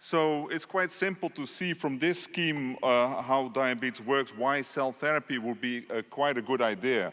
So it's quite simple to see from this scheme how diabetes works, why cell therapy would be quite a good idea,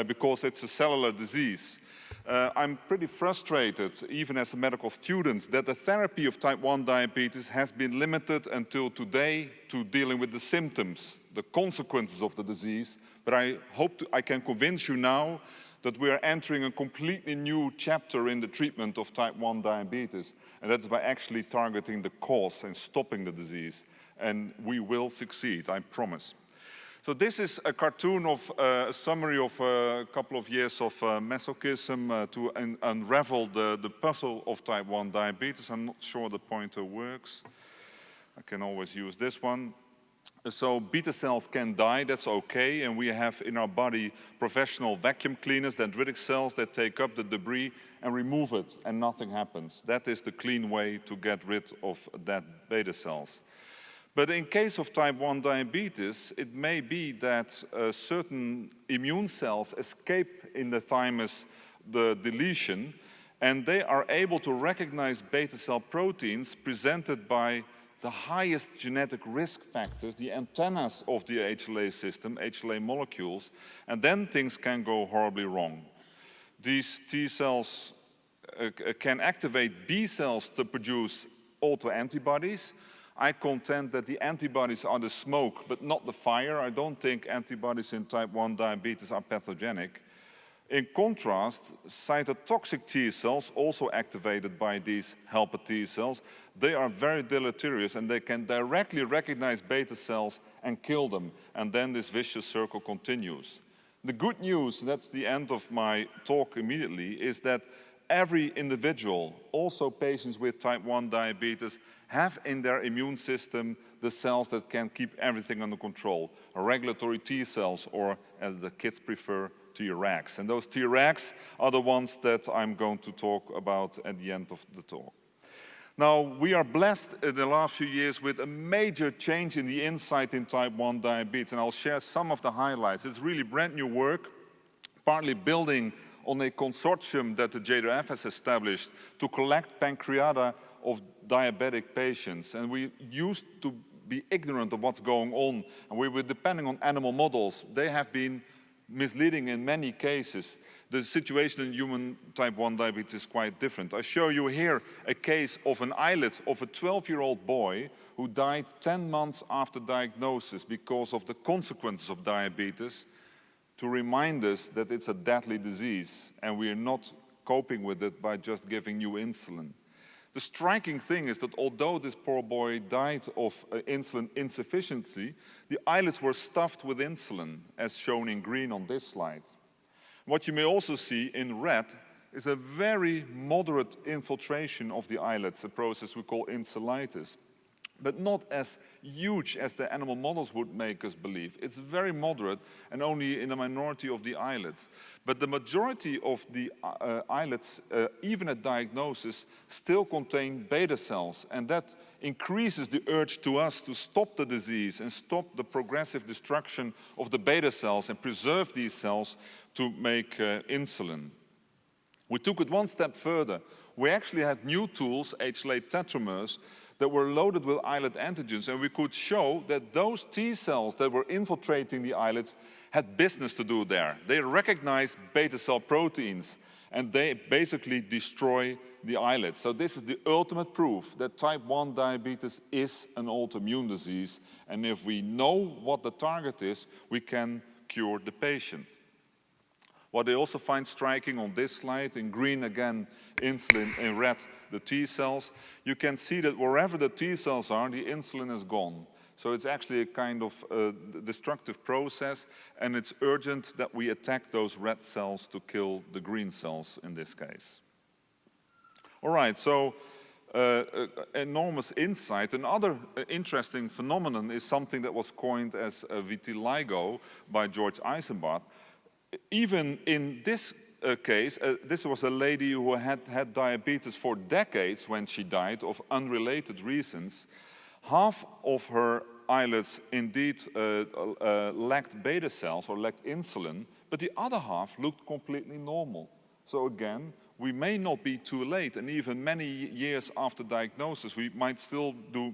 because it's a cellular disease. I'm pretty frustrated, even as a medical student, that the therapy of type 1 diabetes has been limited until today to dealing with the symptoms, the consequences of the disease. But I hope I can convince you now that we are entering a completely new chapter in the treatment of type 1 diabetes, and that's by actually targeting the cause and stopping the disease. And we will succeed, I promise. So this is a cartoon of a summary of a couple of years of masochism to unravel the puzzle of type 1 diabetes. I'm not sure the pointer works. I can always use this one. So beta cells can die, that's okay, and we have in our body professional vacuum cleaners, dendritic cells that take up the debris and remove it, and nothing happens. That is the clean way to get rid of dead beta cells. But in case of type 1 diabetes, it may be that certain immune cells escape in the thymus the deletion, and they are able to recognize beta cell proteins presented by the highest genetic risk factors, the antennas of the HLA system, HLA molecules, and then things can go horribly wrong. These T cells can activate B cells to produce autoantibodies. I contend that the antibodies are the smoke, but not the fire. I don't think antibodies in type 1 diabetes are pathogenic. In contrast, cytotoxic T cells, also activated by these helper T cells, they are very deleterious and they can directly recognize beta cells and kill them. And then this vicious circle continues. The good news, that's the end of my talk immediately, is that every individual, also patients with type 1 diabetes, have in their immune system the cells that can keep everything under control, regulatory T cells, or as the kids prefer, Tregs. And those Tregs are the ones that I'm going to talk about at the end of the talk. Now, we are blessed in the last few years with a major change in the insight in type 1 diabetes, and I'll share some of the highlights. It's really brand new work, partly building on a consortium that the JDRF has established to collect pancreata of diabetic patients. And we used to be ignorant of what's going on, and we were depending on animal models. They have been misleading in many cases. The situation in human type 1 diabetes is quite different. I show you here a case of an islet of a 12-year-old boy who died 10 months after diagnosis because of the consequences of diabetes, to remind us that it's a deadly disease and we are not coping with it by just giving new insulin. The striking thing is that although this poor boy died of insulin insufficiency, the islets were stuffed with insulin, as shown in green on this slide. What you may also see in red is a very moderate infiltration of the islets, a process we call insulitis, but not as huge as the animal models would make us believe. It's very moderate and only in a minority of the islets. But the majority of the islets, even at diagnosis, still contain beta cells, and that increases the urge to us to stop the disease and stop the progressive destruction of the beta cells and preserve these cells to make insulin. We took it one step further. We actually had new tools, HLA tetramers, that were loaded with islet antigens, and we could show that those T cells that were infiltrating the islets had business to do there. They recognize beta cell proteins, and they basically destroy the islets. So this is the ultimate proof that type 1 diabetes is an autoimmune disease, and if we know what the target is, we can cure the patient. What they also find striking on this slide, in green again, insulin, in red, the T cells, you can see that wherever the T cells are, the insulin is gone. So it's actually a kind of destructive process, and it's urgent that we attack those red cells to kill the green cells in this case. All right, so enormous insight. Another interesting phenomenon is something that was coined as vitiligo by George Eisenbart. Even in this case, this was a lady who had had diabetes for decades when she died of unrelated reasons. Half of her islets indeed lacked beta cells or lacked insulin, but the other half looked completely normal. So again, we may not be too late, and even many years after diagnosis, we might still do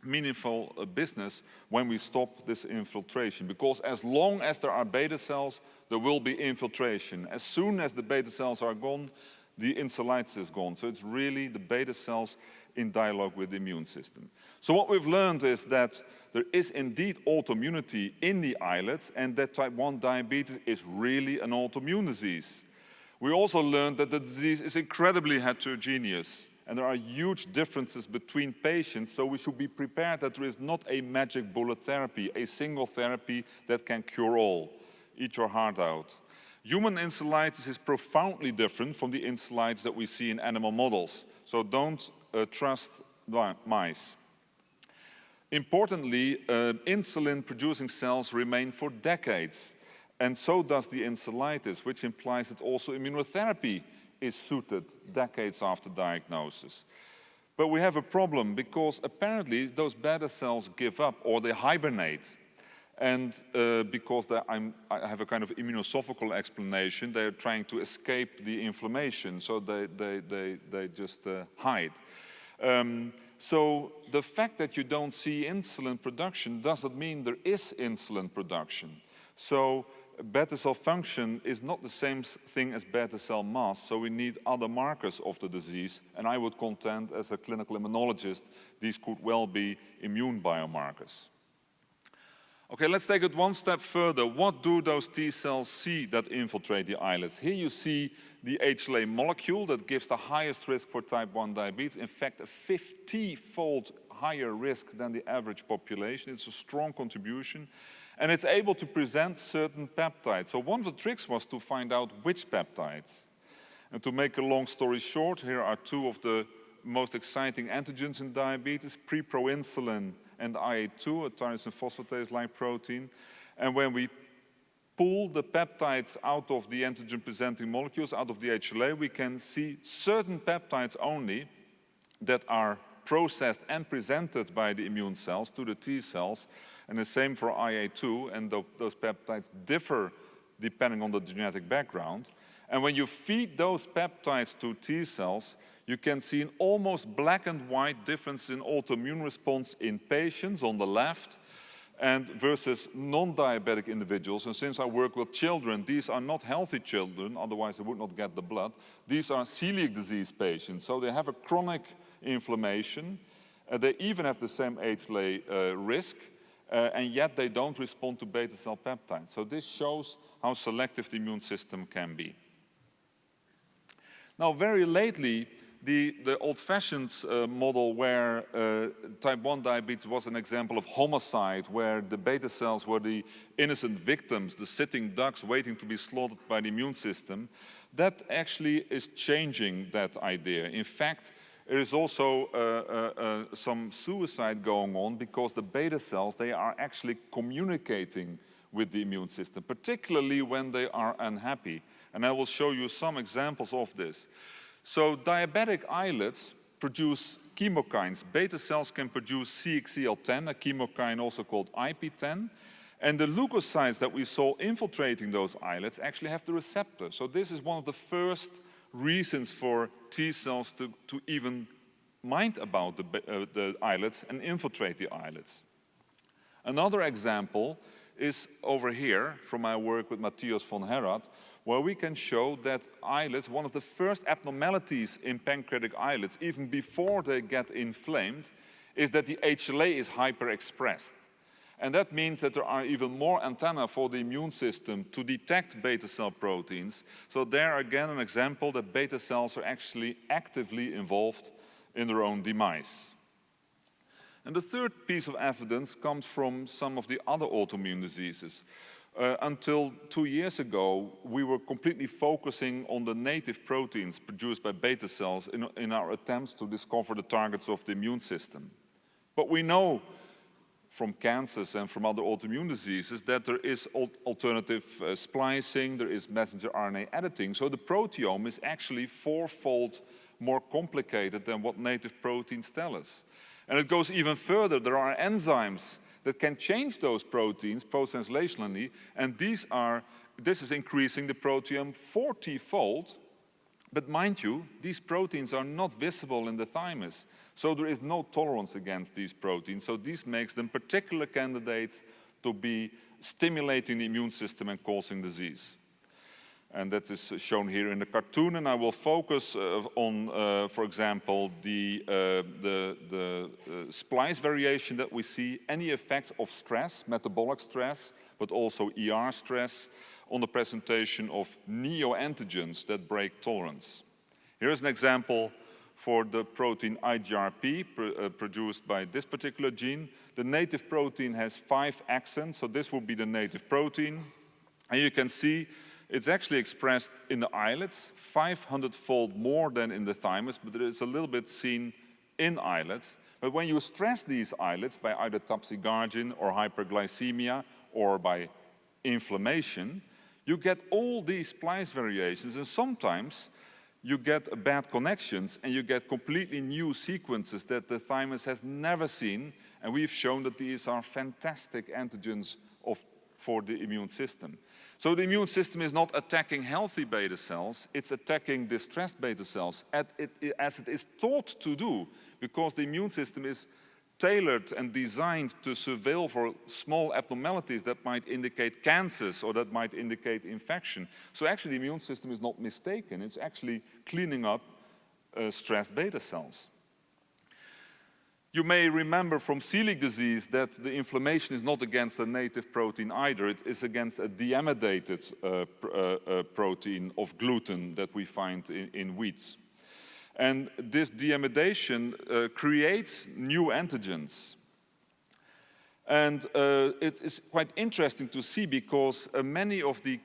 meaningful business when we stop this infiltration. Because as long as there are beta cells, there will be infiltration. As soon as the beta cells are gone, the insulitis is gone. So it's really the beta cells in dialogue with the immune system. So what we've learned is that there is indeed autoimmunity in the islets, and that type 1 diabetes is really an autoimmune disease. We also learned that the disease is incredibly heterogeneous, and there are huge differences between patients, so we should be prepared that there is not a magic bullet therapy, a single therapy that can cure all. Eat your heart out. Human insulitis is profoundly different from the insulitis that we see in animal models, so don't trust mice. Importantly, insulin-producing cells remain for decades, and so does the insulitis, which implies that also immunotherapy is suited decades after diagnosis. But we have a problem because apparently those beta cells give up or they hibernate. And because I have a kind of immunosophical explanation, they're trying to escape the inflammation, so they just hide. So the fact that you don't see insulin production doesn't mean there is insulin production. So beta cell function is not the same thing as beta cell mass, so we need other markers of the disease, and I would contend as a clinical immunologist, these could well be immune biomarkers. Okay, let's take it one step further. What do those T cells see that infiltrate the islets? Here you see the HLA molecule that gives the highest risk for type 1 diabetes. In fact, a 50-fold higher risk than the average population. It's a strong contribution. And it's able to present certain peptides. So one of the tricks was to find out which peptides. And to make a long story short, here are two of the most exciting antigens in diabetes, preproinsulin and IA2, a tyrosine phosphatase-like protein. And when we pull the peptides out of the antigen-presenting molecules, out of the HLA, we can see certain peptides only that are processed and presented by the immune cells to the T cells, and the same for IA2, and those peptides differ depending on the genetic background. And when you feed those peptides to T cells, you can see an almost black and white difference in autoimmune response in patients on the left and versus non-diabetic individuals. And since I work with children, these are not healthy children, otherwise they would not get the blood. These are celiac disease patients, so they have a chronic inflammation. They even have the same HLA risk, and yet they don't respond to beta cell peptides. So this shows how selective the immune system can be. Now, very lately, the old-fashioned model where type 1 diabetes was an example of homicide, where the beta cells were the innocent victims, the sitting ducks waiting to be slaughtered by the immune system, that actually is changing that idea. In fact, there is also some suicide going on because the beta cells, they are actually communicating with the immune system, particularly when they are unhappy. And I will show you some examples of this. So diabetic islets produce chemokines. Beta cells can produce CXCL10, a chemokine also called IP10. And the leukocytes that we saw infiltrating those islets actually have the receptor. So this is one of the first reasons for T cells to even mind about the islets and infiltrate the islets. Another example is over here from my work with Matthias von Herrath, where we can show that islets, one of the first abnormalities in pancreatic islets, even before they get inflamed, is that the HLA is hyperexpressed. And that means that there are even more antennae for the immune system to detect beta cell proteins. So there again an example that beta cells are actually actively involved in their own demise. And the third piece of evidence comes from some of the other autoimmune diseases. Until 2 years ago, we were completely focusing on the native proteins produced by beta cells in our attempts to discover the targets of the immune system. But we know from cancers and from other autoimmune diseases that there is alternative splicing, there is messenger RNA editing, so the proteome is actually 4-fold more complicated than what native proteins tell us. And it goes even further. There are enzymes that can change those proteins post-translationally, and this is increasing the proteome 40-fold, But mind you, these proteins are not visible in the thymus, so there is no tolerance against these proteins. So this makes them particular candidates to be stimulating the immune system and causing disease. And that is shown here in the cartoon, and I will focus on, for example, the splice variation that we see, any effects of stress, metabolic stress, but also ER stress, on the presentation of neoantigens that break tolerance. Here's an example for the protein IGRP produced by this particular gene. The native protein has 5 accents, so this will be the native protein. And you can see it's actually expressed in the islets, 500-fold more than in the thymus, but it is a little bit seen in islets. But when you stress these islets by either tapsigargin or hyperglycemia or by inflammation, you get all these splice variations, and sometimes you get bad connections and you get completely new sequences that the thymus has never seen, and we've shown that these are fantastic antigens for the immune system. So the immune system is not attacking healthy beta cells, it's attacking distressed beta cells, as it is taught to do, because the immune system is tailored and designed to surveil for small abnormalities that might indicate cancers or that might indicate infection. So actually the immune system is not mistaken, it's actually cleaning up stressed beta cells. You may remember from celiac disease that the inflammation is not against a native protein either, it is against a deamidated protein of gluten that we find in wheats. And this deamidation creates new antigens. And it is quite interesting to see because many of the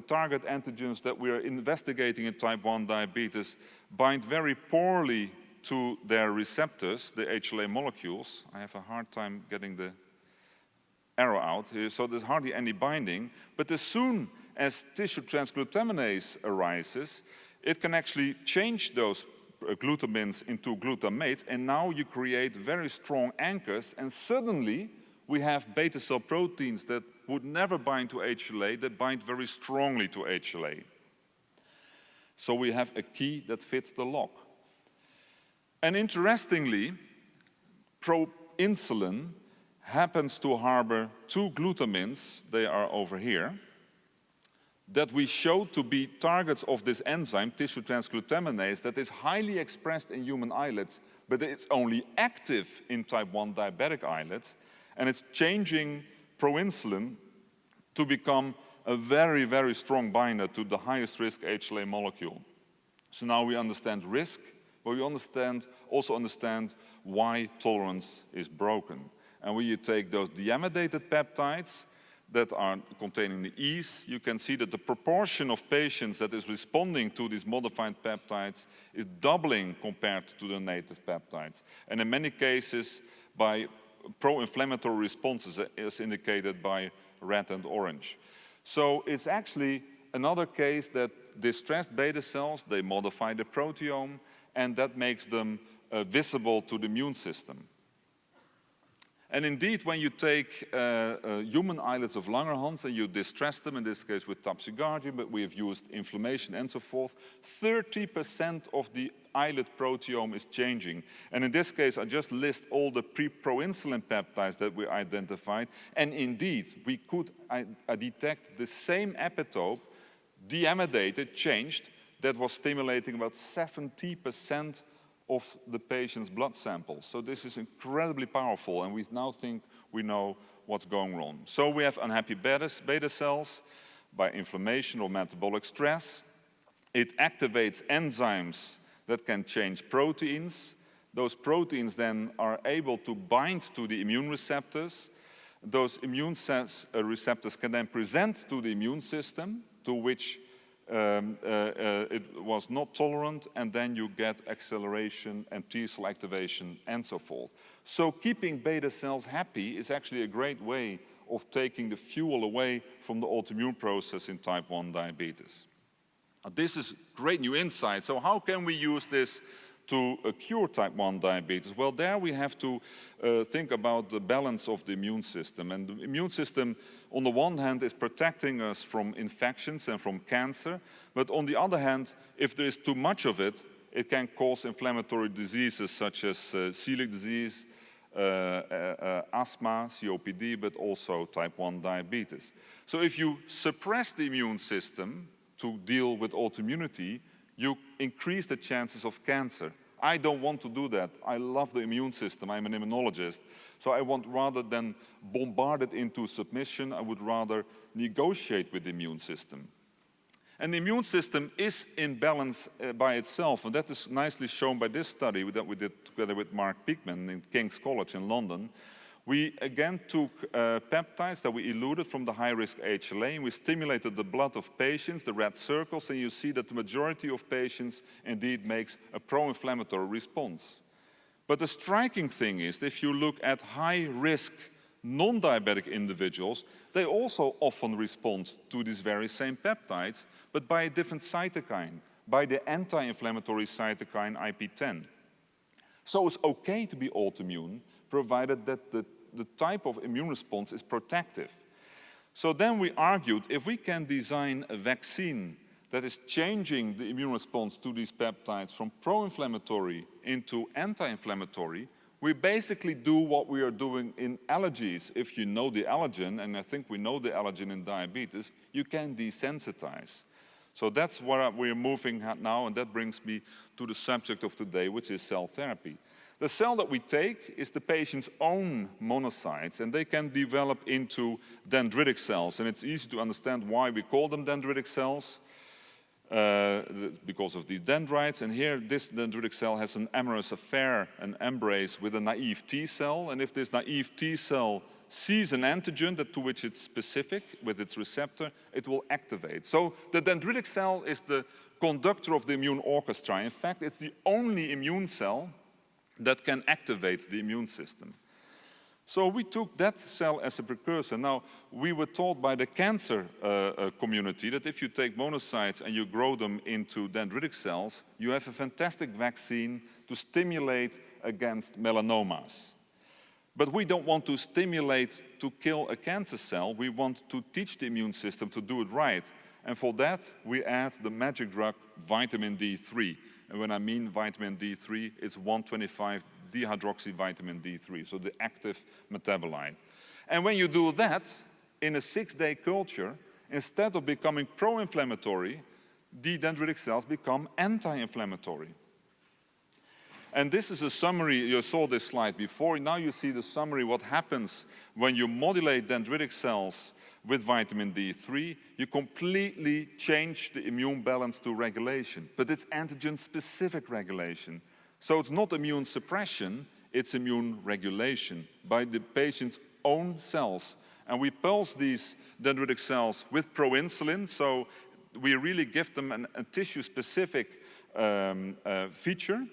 target antigens that we are investigating in type 1 diabetes bind very poorly to their receptors, the HLA molecules. I have a hard time getting the arrow out here, so there's hardly any binding. But as soon as tissue transglutaminase arises, it can actually change those glutamins into glutamates, and now you create very strong anchors, and suddenly we have beta cell proteins that would never bind to HLA that bind very strongly to HLA. So we have a key that fits the lock. And interestingly, proinsulin happens to harbor 2 glutamins, they are over here, that we showed to be targets of this enzyme, tissue transglutaminase, that is highly expressed in human islets, but it's only active in type 1 diabetic islets, and it's changing proinsulin to become a very, very strong binder to the highest risk HLA molecule. So now we understand risk, but we also understand why tolerance is broken. And when you take those deamidated peptides that are containing the E's, you can see that the proportion of patients that is responding to these modified peptides is doubling compared to the native peptides. And in many cases, by pro-inflammatory responses, as indicated by red and orange. So it's actually another case that distressed beta cells, they modify the proteome, and that makes them visible to the immune system. And indeed, when you take human islets of Langerhans and you distress them, in this case with tapsigargin, but we have used inflammation and so forth, 30% of the islet proteome is changing. And in this case, I just list all the preproinsulin peptides that we identified. And indeed, we could detect the same epitope, deamidated, changed, that was stimulating about 70% of the patient's blood samples. So this is incredibly powerful, and we now think we know what's going wrong. So we have unhappy beta cells by inflammation or metabolic stress. It activates enzymes that can change proteins. Those proteins then are able to bind to the immune receptors. Those immune receptors can then present to the immune system, to which it was not tolerant, and then you get acceleration and T-cell activation and so forth. So keeping beta cells happy is actually a great way of taking the fuel away from the autoimmune process in type 1 diabetes. This is great new insight. So how can we use this to cure type 1 diabetes? Well, there we have to think about the balance of the immune system. And the immune system, on the one hand, is protecting us from infections and from cancer. But on the other hand, if there is too much of it, it can cause inflammatory diseases such as celiac disease, asthma, COPD, but also type 1 diabetes. So if you suppress the immune system to deal with autoimmunity, you increase the chances of cancer. I don't want to do that. I love the immune system. I'm an immunologist. So I want, rather than bombard it into submission, I would rather negotiate with the immune system. And the immune system is in balance by itself, and that is nicely shown by this study that we did together with Mark Peakman in King's College in London. We again took peptides that we eluted from the high-risk HLA, and we stimulated the blood of patients, the red circles, and you see that the majority of patients indeed makes a pro-inflammatory response. But the striking thing is, if you look at high-risk non-diabetic individuals, they also often respond to these very same peptides, but by a different cytokine, by the anti-inflammatory cytokine IP10. So it's okay to be autoimmune, provided that the type of immune response is protective. So then we argued, if we can design a vaccine that is changing the immune response to these peptides from pro-inflammatory into anti-inflammatory, we basically do what we are doing in allergies. If you know the allergen, and I think we know the allergen in diabetes, you can desensitize. So that's where we're moving at now, and that brings me to the subject of today, which is cell therapy. The cell that we take is the patient's own monocytes, and they can develop into dendritic cells. And it's easy to understand why we call them dendritic cells, because of these dendrites. And here, this dendritic cell has an amorous affair, an embrace with a naive T cell. And if this naive T cell sees an antigen to which it's specific with its receptor, it will activate. So the dendritic cell is the conductor of the immune orchestra. In fact, it's the only immune cell that can activate the immune system. So we took that cell as a precursor. Now, we were told by the cancer community that if you take monocytes and you grow them into dendritic cells, you have a fantastic vaccine to stimulate against melanomas. But we don't want to stimulate to kill a cancer cell. We want to teach the immune system to do it right. And for that, we add the magic drug vitamin D3. And when I mean vitamin D3, it's 1,25-dihydroxyvitamin D3, so the active metabolite. And when you do that in a 6-day culture, instead of becoming pro-inflammatory, the dendritic cells become anti-inflammatory. And this is a summary. You saw this slide before. Now you see the summary, what happens when you modulate dendritic cells with vitamin D3. You completely change the immune balance to regulation, but it's antigen-specific regulation. So it's not immune suppression, it's immune regulation by the patient's own cells. And we pulse these dendritic cells with proinsulin, so we really give them a tissue-specific feature.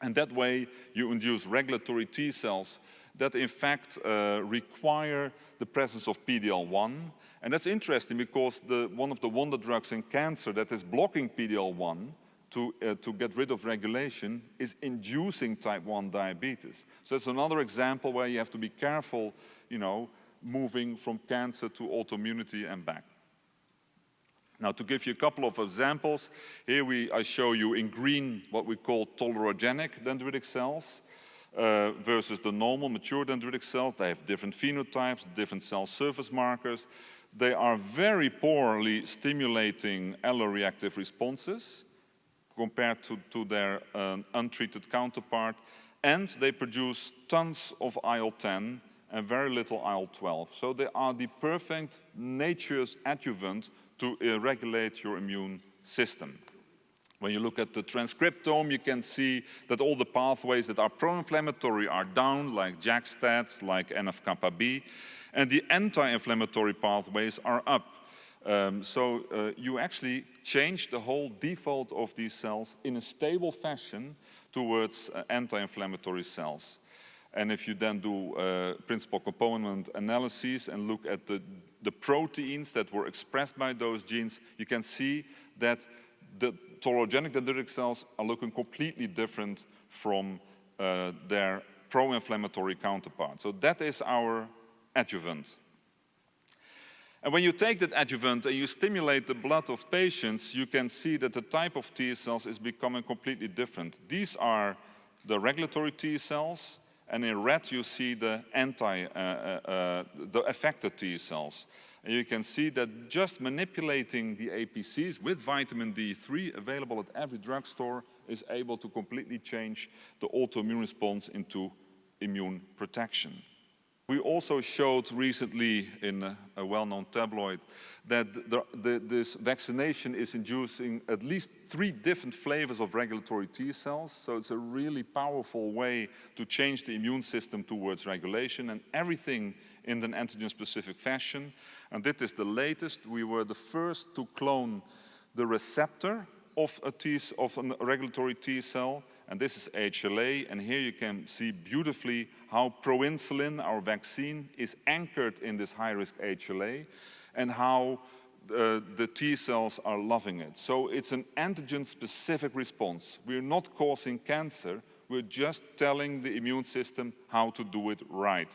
And that way, you induce regulatory T cells that, in fact, require the presence of PD-L1. And that's interesting because one of the wonder drugs in cancer that is blocking PD-L1 to get rid of regulation is inducing type 1 diabetes. So it's another example where you have to be careful, moving from cancer to autoimmunity and back. Now, to give you a couple of examples, here I show you in green what we call tolerogenic dendritic cells versus the normal mature dendritic cells. They have different phenotypes, different cell surface markers. They are very poorly stimulating alloreactive responses compared to their untreated counterpart, and they produce tons of IL-10 and very little IL-12. So they are the perfect nature's adjuvant to regulate your immune system. When you look at the transcriptome, you can see that all the pathways that are pro-inflammatory are down, like JAK-STAT, like NF-kappa-B, and the anti-inflammatory pathways are up. So you actually change the whole default of these cells in a stable fashion towards anti-inflammatory cells. And if you then do principal component analyses and look at the proteins that were expressed by those genes, you can see that tolerogenic dendritic cells are looking completely different from their pro-inflammatory counterpart. So that is our adjuvant. And when you take that adjuvant and you stimulate the blood of patients, you can see that the type of T cells is becoming completely different. These are the regulatory T cells, and in red you see the the effector T cells. And you can see that just manipulating the APCs with vitamin D3 available at every drugstore is able to completely change the autoimmune response into immune protection. We also showed recently in a well-known tabloid that this vaccination is inducing at least 3 different flavors of regulatory T cells. So it's a really powerful way to change the immune system towards regulation, and everything in an antigen-specific fashion. And this is the latest. We were the first to clone the receptor of a regulatory T cell. And this is HLA, and here you can see beautifully how proinsulin, our vaccine, is anchored in this high-risk HLA, and how the T cells are loving it. So it's an antigen-specific response. We're not causing cancer, we're just telling the immune system how to do it right.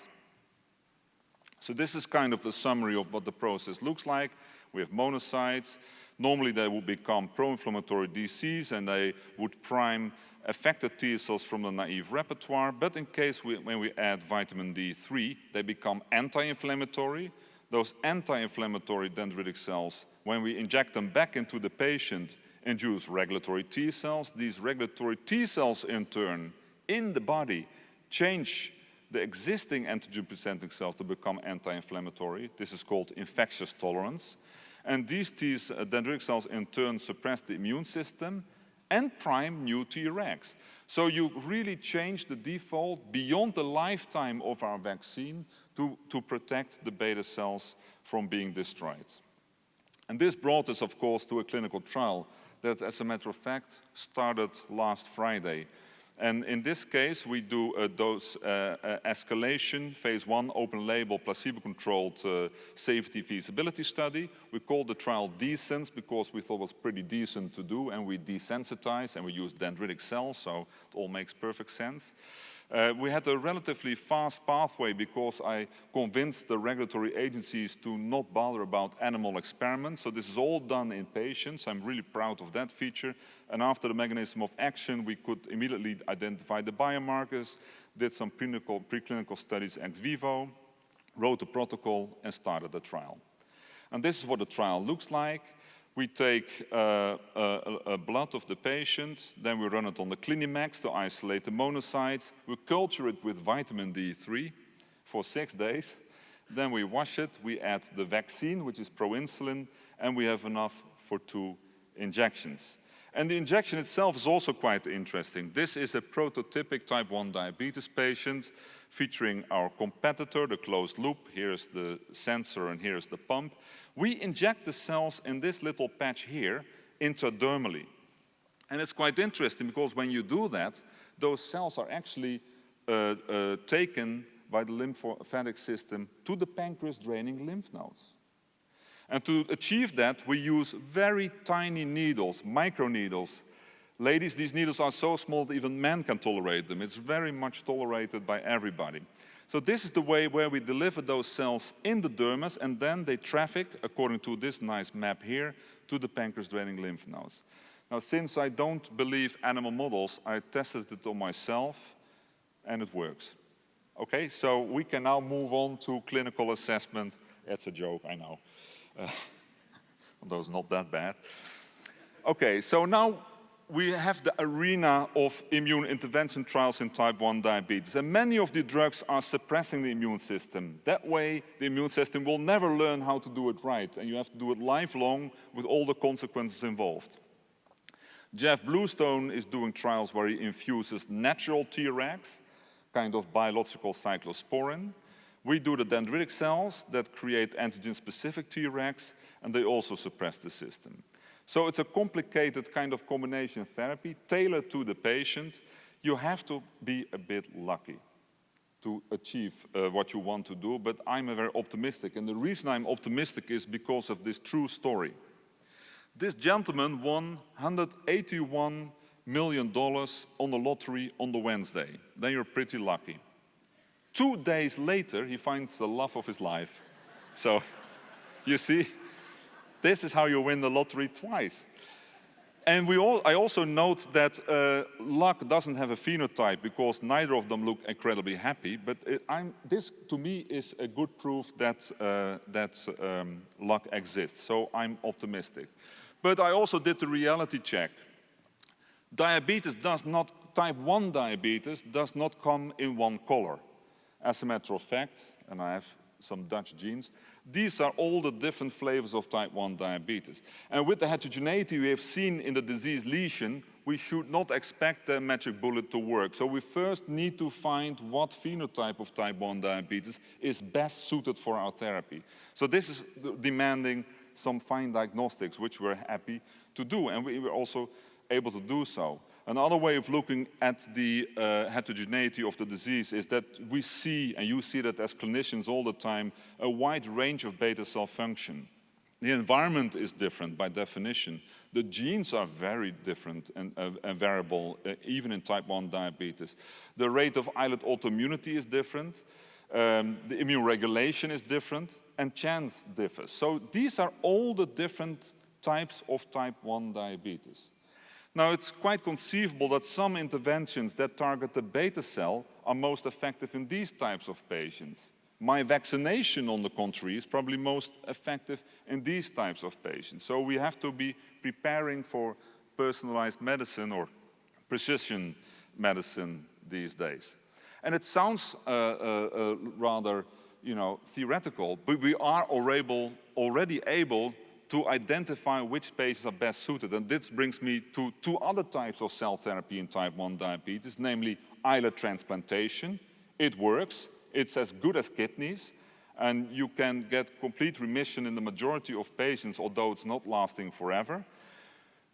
So this is kind of a summary of what the process looks like. We have monocytes. Normally they would become pro-inflammatory DCs, and they would prime effector T cells from the naive repertoire, but in case when we add vitamin D3, they become anti-inflammatory. Those anti-inflammatory dendritic cells, when we inject them back into the patient, induce regulatory T cells. These regulatory T cells, in turn, in the body, change the existing antigen-presenting cells to become anti-inflammatory. This is called infectious tolerance. And these dendritic cells, in turn, suppress the immune system and prime new Tregs. So you really change the default beyond the lifetime of our vaccine to protect the beta cells from being destroyed. And this brought us, of course, to a clinical trial that, as a matter of fact, started last Friday. And in this case, we do a dose escalation, phase 1, open-label, placebo-controlled safety feasibility study. We called the trial Decence because we thought it was pretty decent to do, and we desensitize and we use dendritic cells, so it all makes perfect sense. We had a relatively fast pathway because I convinced the regulatory agencies to not bother about animal experiments. So this is all done in patients. I'm really proud of that feature. And after the mechanism of action, we could immediately identify the biomarkers, did some preclinical studies ex vivo, wrote a protocol, and started the trial. And this is what the trial looks like. We take blood of the patient, then we run it on the Clinimax to isolate the monocytes. We culture it with vitamin D3 for 6 days. Then we wash it, we add the vaccine, which is proinsulin, and we have enough for 2 injections. And the injection itself is also quite interesting. This is a prototypic type 1 diabetes patient featuring our competitor, the closed loop. Here's the sensor and here's the pump. We inject the cells in this little patch here intradermally. And it's quite interesting because when you do that, those cells are actually taken by the lymphatic system to the pancreas draining lymph nodes. And to achieve that, we use very tiny needles, microneedles. Ladies, these needles are so small that even men can tolerate them. It's very much tolerated by everybody. So this is the way where we deliver those cells in the dermis, and then they traffic, according to this nice map here, to the pancreas draining lymph nodes. Now, since I don't believe animal models, I tested it on myself, and it works. Okay, so we can now move on to clinical assessment. It's a joke, I know. Although it's not that bad. Okay, so now we have the arena of immune intervention trials in type 1 diabetes. And many of the drugs are suppressing the immune system. That way, the immune system will never learn how to do it right. And you have to do it lifelong with all the consequences involved. Jeff Bluestone is doing trials where he infuses natural Tregs, kind of biological cyclosporin. We do the dendritic cells that create antigen-specific Tregs, and they also suppress the system. So it's a complicated kind of combination therapy tailored to the patient. You have to be a bit lucky to achieve what you want to do, but I'm very optimistic. And the reason I'm optimistic is because of this true story. This gentleman won $181 million on the lottery on the Wednesday. Then you're pretty lucky. 2 days later, he finds the love of his life. So, you see, this is how you win the lottery twice. And I also note that luck doesn't have a phenotype because neither of them look incredibly happy. But this, to me, is a good proof that, luck exists. So I'm optimistic. But I also did the reality check. Diabetes type 1 diabetes does not come in one color. As a matter of fact, and I have some Dutch genes, these are all the different flavors of type 1 diabetes. And with the heterogeneity we have seen in the disease lesion, we should not expect the magic bullet to work. So we first need to find what phenotype of type 1 diabetes is best suited for our therapy. So this is demanding some fine diagnostics, which we're happy to do, and we were also able to do so. Another way of looking at the heterogeneity of the disease is that we see, and you see that as clinicians all the time, a wide range of beta cell function. The environment is different by definition. The genes are very different and variable, even in type 1 diabetes. The rate of islet autoimmunity is different. The immune regulation is different, and chance differs. So these are all the different types of type 1 diabetes. Now, it's quite conceivable that some interventions that target the beta cell are most effective in these types of patients. My vaccination, on the contrary, is probably most effective in these types of patients. So we have to be preparing for personalized medicine or precision medicine these days. And it sounds rather, theoretical, but we are already able to identify which patients are best suited. And this brings me to 2 other types of cell therapy in type 1 diabetes, namely islet transplantation. It works. It's as good as kidneys. And you can get complete remission in the majority of patients, although it's not lasting forever.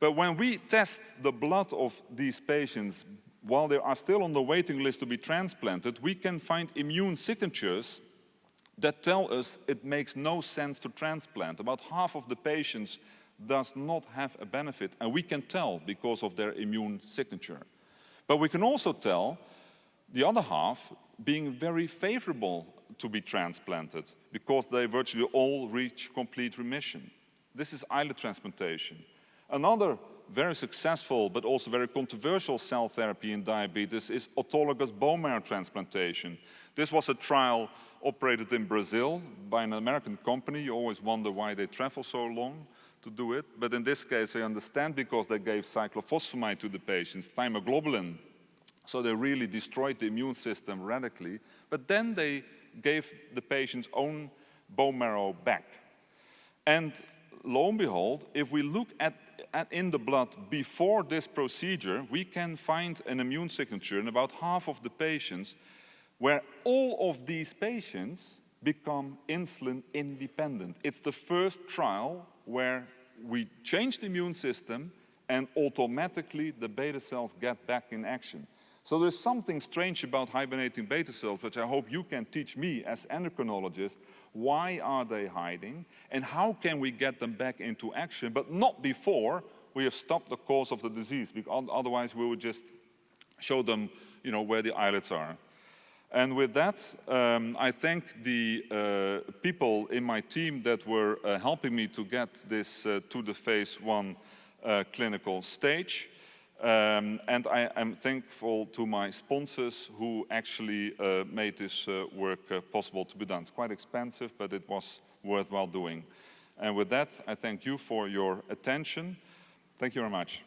But when we test the blood of these patients while they are still on the waiting list to be transplanted, we can find immune signatures that tell us it makes no sense to transplant. About half of the patients does not have a benefit, and we can tell because of their immune signature. But we can also tell the other half being very favorable to be transplanted because they virtually all reach complete remission. This is islet transplantation. Another very successful but also very controversial cell therapy in diabetes is autologous bone marrow transplantation. This was a trial operated in Brazil by an American company. You always wonder why they travel so long to do it. But in this case, I understand because they gave cyclophosphamide to the patients, thymoglobulin. So they really destroyed the immune system radically. But then they gave the patient's own bone marrow back. And lo and behold, if we look in the blood before this procedure, we can find an immune signature in about half of the patients where all of these patients become insulin independent. It's the first trial where we change the immune system and automatically the beta cells get back in action. So there's something strange about hibernating beta cells, which I hope you can teach me as endocrinologist. Why are they hiding? And how can we get them back into action, but not before we have stopped the cause of the disease, because otherwise we would just show them, where the islets are. And with that, I thank the people in my team that were helping me to get this to the phase 1 clinical stage. And I am thankful to my sponsors who actually made this work possible to be done. It's quite expensive, but it was worthwhile doing. And with that, I thank you for your attention. Thank you very much.